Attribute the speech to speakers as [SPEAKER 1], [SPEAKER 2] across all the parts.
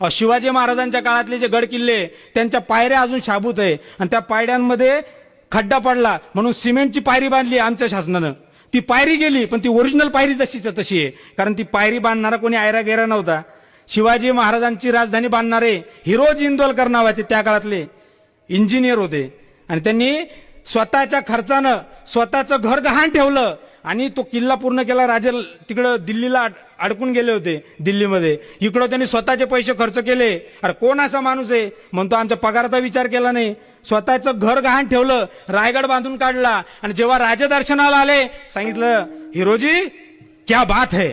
[SPEAKER 1] शिवाजी महाराजांच्या काळातले जे गड किल्ले त्यांच्या पायऱ्या अजून शाबूत आहे आणि त्या पायऱ्यांमध्ये खड्डा पडला म्हणून सिमेंटची पायरी बांधली आमच्या शासनानं. ती पायरी गेली पण ती ओरिजिनल पायरी जशीच तशी आहे, कारण ती पायरी बांधणारा कोणी आयरा गेरा नव्हता. शिवाजी महाराजांची राजधानी बांधणारे हिरोजी इंदोलकर नावाचे त्या काळातले इंजिनियर होते आणि त्यांनी स्वतःच्या खर्चानं स्वतःचं घर गहाण ठेवलं आणि तो किल्ला पूर्ण केला. राजे तिकडं दिल्लीला अडकून गेले होते दिल्लीमध्ये, इकडं त्यांनी स्वतःचे पैसे खर्च केले. अरे कोण असा माणूस आहे म्हणतो आमच्या पगाराचा विचार केला नाही, स्वतःचं घर गहाण ठेवलं, रायगड बांधून काढला आणि जेव्हा राजदर्शनाला आले सांगितलं हिरोजी क्या बात है,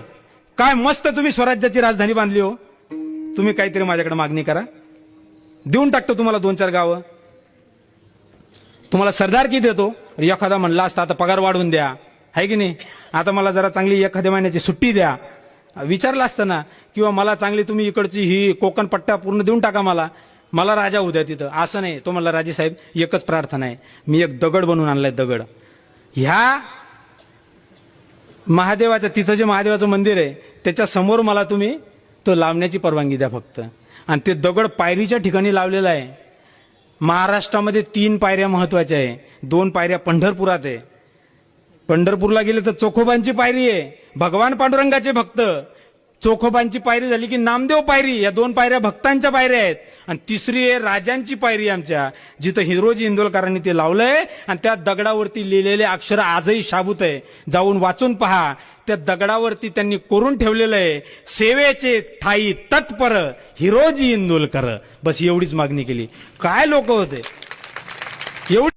[SPEAKER 1] काय मस्त तुम्ही स्वराज्याची राजधानी बांधली हो, तुम्ही काहीतरी माझ्याकडे मागणी करा, देऊन टाकतो तुम्हाला 2-4 गावं, तुम्हाला सरदारकी देतो. एखादा म्हणला असता आता पगार वाढवून द्या आहे की नाही, आता मला जरा चांगली एखाद्या महिन्याची सुट्टी द्या, विचारलं असतं ना, किंवा मला चांगली तुम्ही इकडची ही कोकण पट्टा पूर्ण देऊन टाका, मला राजा होऊ द्या तिथं. असं नाही, तो म्हणला राजे साहेब एकच प्रार्थना आहे, मी एक दगड बनवून आणलाय, दगड. ह्या महादेवाच्या तिथं जे महादेवाचं मंदिर आहे त्याच्या समोर मला तुम्ही तो लावण्याची परवानगी द्या फक्त. आणि ते दगड पायरीच्या ठिकाणी लावलेला आहे. महाराष्ट्रामध्ये 3 पायऱ्या महत्वाच्या आहे, 2 पायऱ्या पंढरपुरात आहे. पंढरपूरला गेले तर चोखोबांची पायरी आहे, भगवान पांडुरंगाचे भक्त. चोखोबांची पायरी झाली की नामदेव पायरी, या 2 पायऱ्या भक्तांच्या पायऱ्या आहेत. आणि तिसरी आहे राजांची पायरी आमच्या, जिथं हिरोजी इंदोलकरांनी ते लावलंय आणि त्या दगडावरती लिहिलेले अक्षर आजही शाबूत आहे, जाऊन वाचून पहा. त्या दगडावरती त्यांनी कोरून ठेवलेलं आहे, सेवेचे ठाई तत्पर हिरोजी इंदोलकर. बस एवढीच मागणी केली. काय लोक होते एवढी.